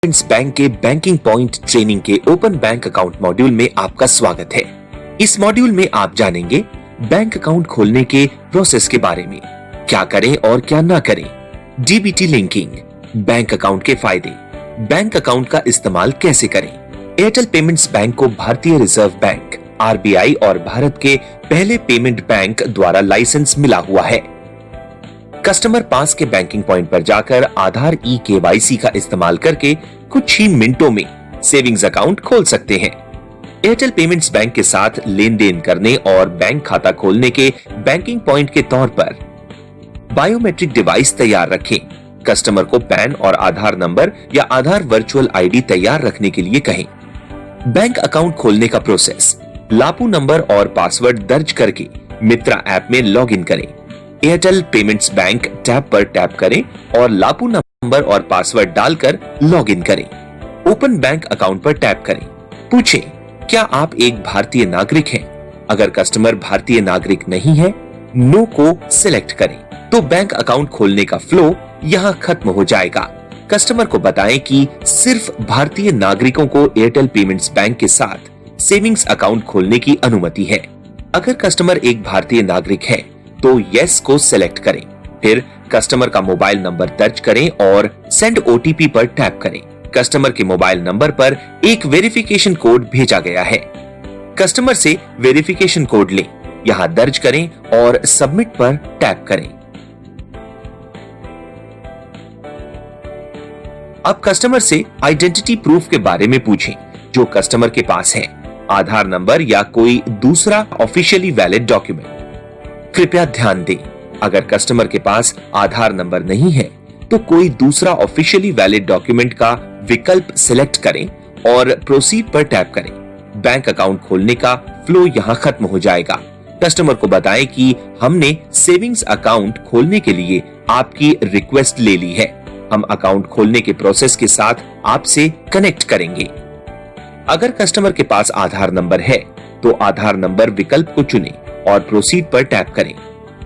Payments bank के banking point training के open bank account module में आपका स्वागत है। इस मॉड्यूल में आप जानेंगे बैंक अकाउंट खोलने के प्रोसेस के बारे में, क्या करें और क्या ना करें, डीबीटी लिंकिंग, बैंक अकाउंट के फायदे, बैंक अकाउंट का इस्तेमाल कैसे करें। एयरटेल पेमेंट्स बैंक को भारतीय रिजर्व बैंक आरबीआई और भारत के पहले पेमेंट बैंक द्वारा लाइसेंस मिला हुआ है। कस्टमर पास के बैंकिंग पॉइंट पर जाकर आधार ई-केवाईसी का इस्तेमाल करके कुछ ही मिनटों में सेविंग्स अकाउंट खोल सकते हैं। एयरटेल पेमेंट्स बैंक के साथ लेन देन करने और बैंक खाता खोलने के बैंकिंग पॉइंट के तौर पर बायोमेट्रिक डिवाइस तैयार रखें। कस्टमर को पैन और आधार नंबर या आधार वर्चुअल आईडी तैयार रखने के लिए कहें। बैंक अकाउंट खोलने का प्रोसेस, लापू नंबर और पासवर्ड दर्ज करके मित्रा ऐप में लॉगिन करें। एयरटेल पेमेंट्स बैंक टैब पर टैप करें और लापू नंबर और पासवर्ड डालकर लॉगिन करें। ओपन बैंक अकाउंट पर टैप करें। पूछें, क्या आप एक भारतीय नागरिक हैं? अगर कस्टमर भारतीय नागरिक नहीं है, नो को सिलेक्ट करें तो बैंक अकाउंट खोलने का फ्लो यहाँ खत्म हो जाएगा। कस्टमर को बताएं कि सिर्फ भारतीय नागरिकों को एयरटेल पेमेंट्स बैंक के साथ सेविंग्स अकाउंट खोलने की अनुमति है। अगर कस्टमर एक भारतीय नागरिक है तो यस को सिलेक्ट करें। फिर कस्टमर का मोबाइल नंबर दर्ज करें और सेंड ओटीपी पर टैप करें। कस्टमर के मोबाइल नंबर पर एक वेरिफिकेशन कोड भेजा गया है। कस्टमर से वेरिफिकेशन कोड लें, यहां दर्ज करें और सबमिट पर टैप करें। अब कस्टमर से आइडेंटिटी प्रूफ के बारे में पूछें जो कस्टमर के पास है, आधार नंबर या कोई दूसरा ऑफिशियली वैलिड डॉक्यूमेंट। कृपया ध्यान दें, अगर कस्टमर के पास आधार नंबर नहीं है तो कोई दूसरा ऑफिशियली वैलिड डॉक्यूमेंट का विकल्प सिलेक्ट करें और प्रोसीड पर टैप करें। बैंक अकाउंट खोलने का फ्लो यहां खत्म हो जाएगा। कस्टमर को बताएं कि हमने सेविंग्स अकाउंट खोलने के लिए आपकी रिक्वेस्ट ले ली है। हम अकाउंट खोलने के प्रोसेस के साथ आपसे कनेक्ट करेंगे। अगर कस्टमर के पास आधार नंबर है तो आधार नंबर विकल्प को चुनें और प्रोसीड पर टैप करें।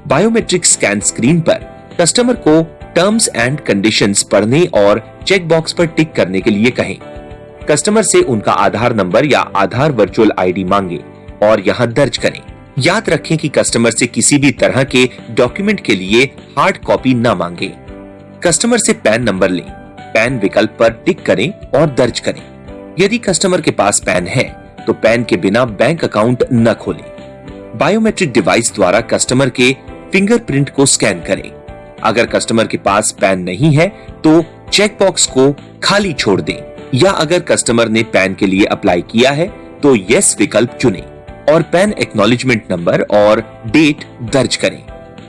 बायोमेट्रिक स्कैन स्क्रीन पर कस्टमर को टर्म्स एंड कंडीशंस पढ़ने और चेक बॉक्स पर टिक करने के लिए कहें। कस्टमर से उनका आधार नंबर या आधार वर्चुअल आईडी मांगे और यहां दर्ज करें। याद रखें कि कस्टमर से किसी भी तरह के डॉक्यूमेंट के लिए हार्ड कॉपी न मांगे। कस्टमर से पैन नंबर लें, पैन विकल्प पर टिक करें और दर्ज करें। यदि कस्टमर के पास पैन है तो पैन के बिना बैंक अकाउंट न खोलें। बायोमेट्रिक डिवाइस द्वारा कस्टमर के फिंगरप्रिंट को स्कैन करें। अगर कस्टमर के पास पैन नहीं है तो चेक बॉक्स को खाली छोड़ दें, या अगर कस्टमर ने पैन के लिए अप्लाई किया है तो यस विकल्प चुनें और पैन एक्नॉलेजमेंट नंबर और डेट दर्ज करें।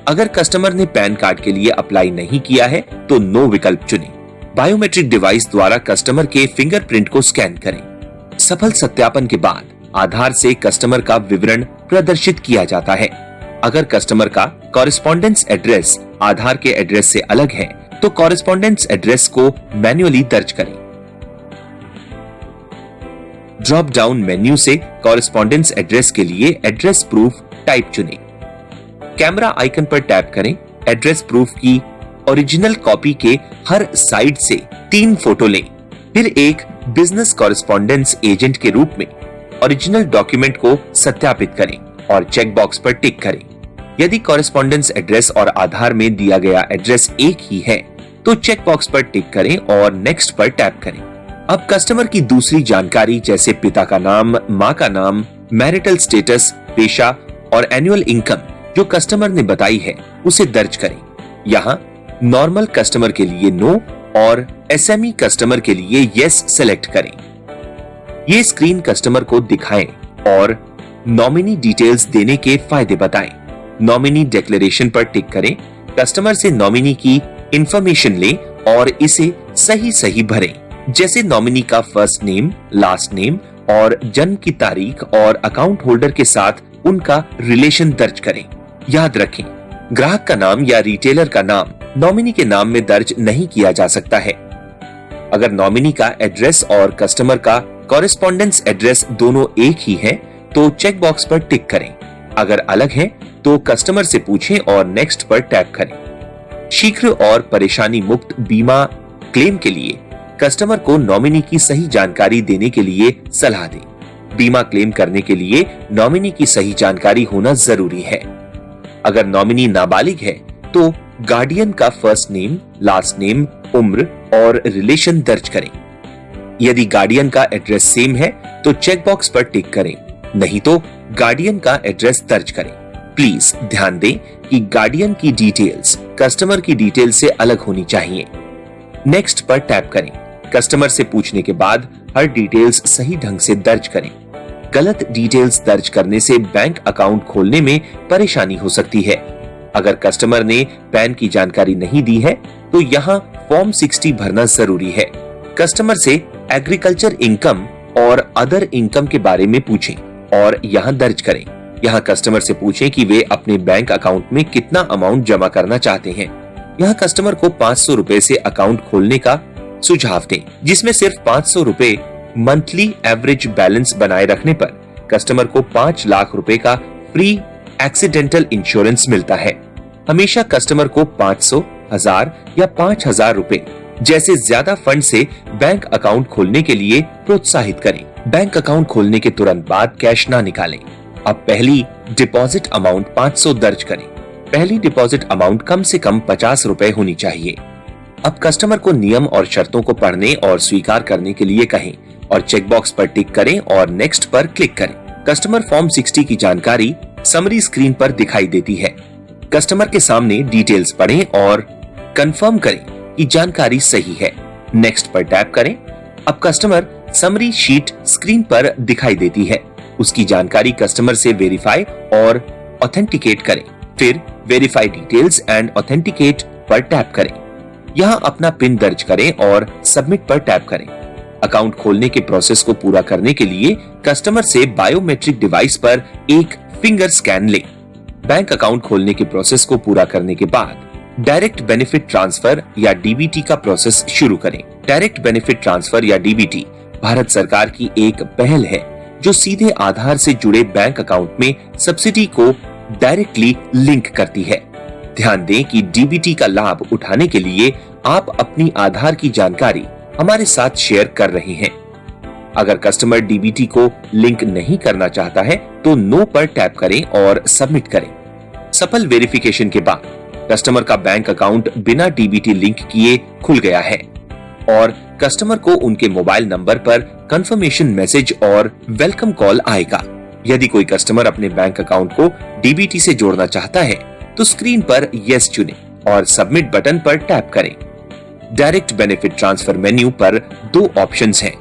अगर कस्टमर ने पैन कार्ड के लिए अप्लाई नहीं किया है तो नो विकल्प चुनें। बायोमेट्रिक डिवाइस द्वारा कस्टमर के फिंगरप्रिंट को स्कैन करें। सफल सत्यापन के बाद आधार से कस्टमर का विवरण प्रदर्शित किया जाता है। अगर कस्टमर का कॉरेस्पॉन्डेंस एड्रेस आधार के एड्रेस से अलग है तो कॉरेस्पॉन्डेंस एड्रेस को मैन्युअली दर्ज करें। ड्रॉप डाउन मेन्यू से कॉरेस्पॉन्डेंस एड्रेस के लिए एड्रेस प्रूफ टाइप चुनें। कैमरा आइकन पर टैप करें। एड्रेस प्रूफ की ओरिजिनल कॉपी के हर साइड से 3 फोटो लें। फिर एक बिजनेस कॉरेस्पॉन्डेंस एजेंट के रूप में ओरिजिनल डॉक्यूमेंट को सत्यापित करें और चेक बॉक्स पर टिक करें। यदि कॉरेस्पॉन्डेंस एड्रेस और आधार में दिया गया एड्रेस एक ही है तो चेक बॉक्स पर टिक करें और नेक्स्ट पर टैप करें। अब कस्टमर की दूसरी जानकारी जैसे पिता का नाम, माँ का नाम, मैरिटल स्टेटस, पेशा और एनुअल इनकम जो कस्टमर ने बताई है उसे दर्ज करें। यहाँ नॉर्मल कस्टमर के लिए नो और एसएमई कस्टमर के लिए यस सेलेक्ट करें। ये स्क्रीन कस्टमर को दिखाएं और नॉमिनी डिटेल्स देने के फायदे बताएं। नॉमिनी डिक्लेरेशन पर टिक करें। कस्टमर से नॉमिनी की इंफॉर्मेशन लें और इसे सही सही भरें, जैसे नॉमिनी का फर्स्ट नेम, लास्ट नेम और जन्म की तारीख और अकाउंट होल्डर के साथ उनका रिलेशन दर्ज करें। याद रखें, ग्राहक का नाम या रिटेलर का नाम नॉमिनी के नाम में दर्ज नहीं किया जा सकता है। अगर नॉमिनी का एड्रेस और कस्टमर का कॉरेस्पॉन्डेंस एड्रेस दोनों एक ही है तो चेक बॉक्स पर टिक करें। अगर अलग है तो कस्टमर से पूछें और नेक्स्ट पर टैप करें। शीघ्र और परेशानी मुक्त बीमा क्लेम के लिए कस्टमर को नॉमिनी की सही जानकारी देने के लिए सलाह दें। बीमा क्लेम करने के लिए नॉमिनी की सही जानकारी होना जरूरी है। अगर नॉमिनी नाबालिग है तो गार्डियन का फर्स्ट नेम, लास्ट नेम, उम्र और रिलेशन दर्ज करें। यदि गार्डियन का एड्रेस सेम है तो चेक बॉक्स पर टिक करें, नहीं तो गार्डियन का एड्रेस दर्ज करें। प्लीज ध्यान दें कि गार्डियन की डिटेल्स कस्टमर की डिटेल से अलग होनी चाहिए। नेक्स्ट पर टैप करें। कस्टमर से पूछने के बाद हर डिटेल्स सही ढंग से दर्ज करें। गलत डिटेल्स दर्ज करने से बैंक अकाउंट खोलने में परेशानी हो सकती है। अगर कस्टमर ने पैन की जानकारी नहीं दी है तो यहाँ फॉर्म 60 भरना जरूरी है। कस्टमर से एग्रीकल्चर इनकम और अदर इनकम के बारे में पूछें और यहाँ दर्ज करें। यहाँ कस्टमर से पूछें कि वे अपने बैंक अकाउंट में कितना अमाउंट जमा करना चाहते हैं। यहाँ कस्टमर को 500 रुपए से अकाउंट खोलने का सुझाव दें, जिसमें सिर्फ 500 रुपए मंथली एवरेज बैलेंस बनाए रखने पर कस्टमर को 5 लाख रुपए का फ्री एक्सीडेंटल इंश्योरेंस मिलता है। हमेशा कस्टमर को 500, 1000 या 5000 रुपए जैसे ज्यादा फंड से बैंक अकाउंट खोलने के लिए प्रोत्साहित करें। बैंक अकाउंट खोलने के तुरंत बाद कैश ना निकालें। अब पहली डिपॉजिट अमाउंट 500 दर्ज करें। पहली डिपॉजिट अमाउंट कम से कम 50 रुपए होनी चाहिए। अब कस्टमर को नियम और शर्तों को पढ़ने और स्वीकार करने के लिए कहें और चेक बॉक्स पर टिक करें और नेक्स्ट पर क्लिक करें। कस्टमर फॉर्म 60 की जानकारी समरी स्क्रीन पर दिखाई देती है। कस्टमर के सामने डिटेल्स पढ़ें और कंफर्म करें कि जानकारी सही है। नेक्स्ट पर टैप करें। अब कस्टमर समरी शीट स्क्रीन पर दिखाई देती है। उसकी जानकारी कस्टमर से वेरीफाई और ऑथेंटिकेट करें। फिर वेरीफाई डिटेल्स एंड ऑथेंटिकेट पर टैप करें। यहाँ अपना पिन दर्ज करें और सबमिट पर टैप करें। अकाउंट खोलने के प्रोसेस को पूरा करने के लिए कस्टमर से बायोमेट्रिक डिवाइस पर एक फिंगर स्कैन लें। बैंक अकाउंट खोलने के प्रोसेस को पूरा करने के बाद डायरेक्ट बेनिफिट ट्रांसफर या डीबीटी का प्रोसेस शुरू करें। डायरेक्ट बेनिफिट ट्रांसफर या डीबीटी भारत सरकार की एक पहल है जो सीधे आधार से जुड़े बैंक अकाउंट में सब्सिडी को डायरेक्टली लिंक करती है। ध्यान दें कि डीबीटी का लाभ उठाने के लिए आप अपनी आधार की जानकारी हमारे साथ शेयर कर रहे हैं। अगर कस्टमर डीबीटी को लिंक नहीं करना चाहता है तो नो पर टैप करें और सबमिट करें। सफल वेरिफिकेशन के बाद कस्टमर का बैंक अकाउंट बिना डीबीटी लिंक किए खुल गया है और कस्टमर को उनके मोबाइल नंबर पर कंफर्मेशन मैसेज और वेलकम कॉल आएगा। यदि कोई कस्टमर अपने बैंक अकाउंट को डीबीटी से जोड़ना चाहता है तो स्क्रीन पर यस चुनें और सबमिट बटन पर टैप करें। डायरेक्ट बेनिफिट ट्रांसफर मेन्यू पर 2 ऑप्शंस हैं,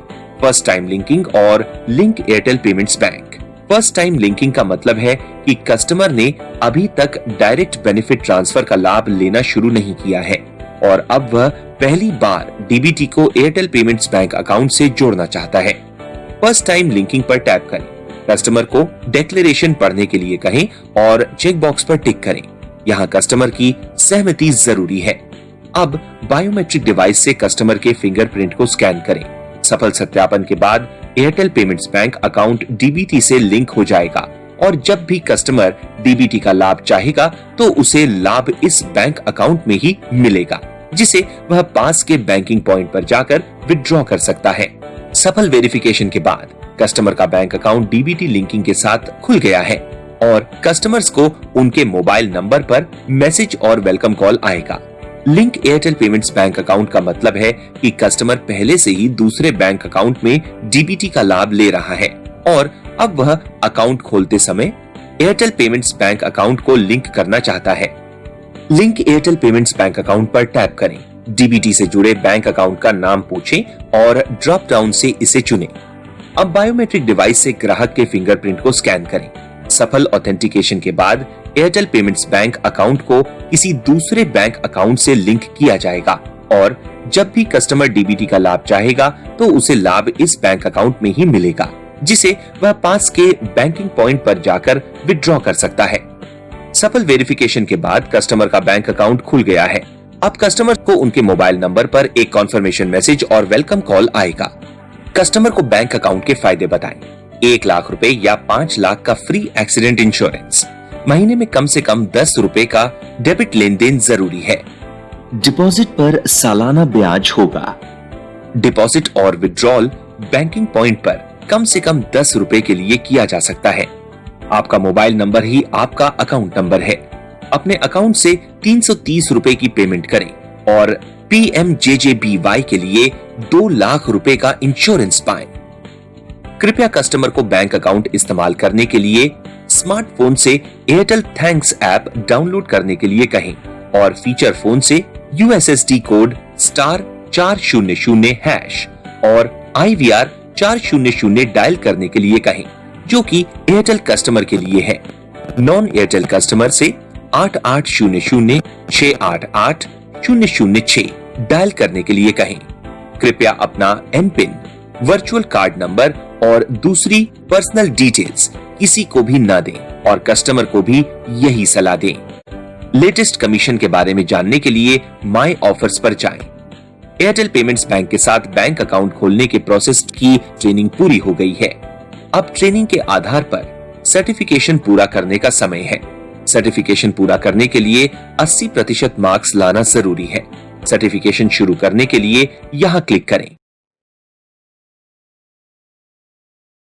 फर्स्ट टाइम लिंकिंग और link Airtel payments bank. First time linking का मतलब है कि कस्टमर ने अभी तक डायरेक्ट बेनिफिट ट्रांसफर का लाभ लेना शुरू नहीं किया है और अब वह पहली बार डीबीटी को एयरटेल पेमेंट्स बैंक अकाउंट से जोड़ना चाहता है। फर्स्ट टाइम लिंकिंग पर टैप करें। कस्टमर को डिक्लेरेशन पढ़ने के लिए कहें और चेक बॉक्स पर टिक करें। यहाँ कस्टमर की सहमति जरूरी है। अब बायोमेट्रिक डिवाइस से कस्टमर के फिंगरप्रिंट को स्कैन करें। सफल सत्यापन के बाद Airtel payments bank account DBT से लिंक हो जाएगा और जब भी कस्टमर डीबीटी का लाभ चाहेगा तो उसे लाभ इस बैंक अकाउंट में ही मिलेगा, जिसे वह पास के बैंकिंग पॉइंट पर जाकर विथड्रॉ कर सकता है। सफल वेरिफिकेशन के बाद कस्टमर का बैंक अकाउंट डीबीटी लिंकिंग के साथ खुल गया है और कस्टमर्स को उनके मोबाइल नंबर पर मैसेज और वेलकम कॉल आएगा। Link Airtel payments bank account का मतलब है कि कस्टमर पहले से ही दूसरे बैंक अकाउंट में डीबीटी का लाभ ले रहा है और अब वह अकाउंट खोलते समय एयरटेल पेमेंट्स बैंक अकाउंट को लिंक करना चाहता है। Link Airtel payments bank account पर टैप करें। डीबीटी से जुड़े बैंक अकाउंट का नाम पूछें और ड्रॉप डाउन से इसे चुनें। अब बायोमेट्रिक डिवाइस से ग्राहक के फिंगरप्रिंट को स्कैन करें। सफल ऑथेंटिकेशन के बाद एयरटेल पेमेंट्स बैंक अकाउंट को किसी दूसरे बैंक अकाउंट से लिंक किया जाएगा और जब भी कस्टमर डीबीटी का लाभ चाहेगा तो उसे लाभ इस बैंक अकाउंट में ही मिलेगा, जिसे वह पास के बैंकिंग पॉइंट पर जाकर विथड्रॉ कर सकता है। सफल वेरिफिकेशन के बाद कस्टमर का बैंक अकाउंट खुल गया है। अब कस्टमर को उनके मोबाइल नंबर पर एक कॉन्फर्मेशन मैसेज और वेलकम कॉल आएगा। कस्टमर को बैंक अकाउंट के फायदे बताएं। 1 लाख रुपए या 5 लाख का फ्री एक्सीडेंट इंश्योरेंस, महीने में कम से कम 10 रुपए का डेबिट लेन देन जरूरी है। डिपॉजिट पर सालाना ब्याज होगा। डिपॉजिट और विड्रॉल बैंकिंग पॉइंट पर कम से कम 10 रुपए के लिए किया जा सकता है। आपका मोबाइल नंबर ही आपका अकाउंट नंबर है। अपने अकाउंट से 330 रुपए की पेमेंट करें और PMJJBY के लिए 2 लाख रुपए का इंश्योरेंस पाएं। कृपया कस्टमर को बैंक अकाउंट इस्तेमाल करने के लिए स्मार्टफोन से एयरटेल थैंक्स ऐप डाउनलोड करने के लिए कहें और फीचर फोन से USSD कोड *400# और IVR 400 डायल करने के लिए कहें, जो कि एयरटेल कस्टमर के लिए है। नॉन एयरटेल कस्टमर से 8800-688-006 डायल करने के लिए कहें। कृपया अपना एमपिन, वर्चुअल कार्ड नंबर और दूसरी पर्सनल डिटेल्स किसी को भी न दें और कस्टमर को भी यही सलाह दें। लेटेस्ट कमीशन के बारे में जानने के लिए माई ऑफर्स पर जाएं। एयरटेल पेमेंट्स बैंक के साथ बैंक अकाउंट खोलने के प्रोसेस की ट्रेनिंग पूरी हो गई है। अब ट्रेनिंग के आधार पर सर्टिफिकेशन पूरा करने का समय है। सर्टिफिकेशन पूरा करने के लिए 80% मार्क्स लाना जरूरी है। सर्टिफिकेशन शुरू करने के लिए यहाँ क्लिक करें।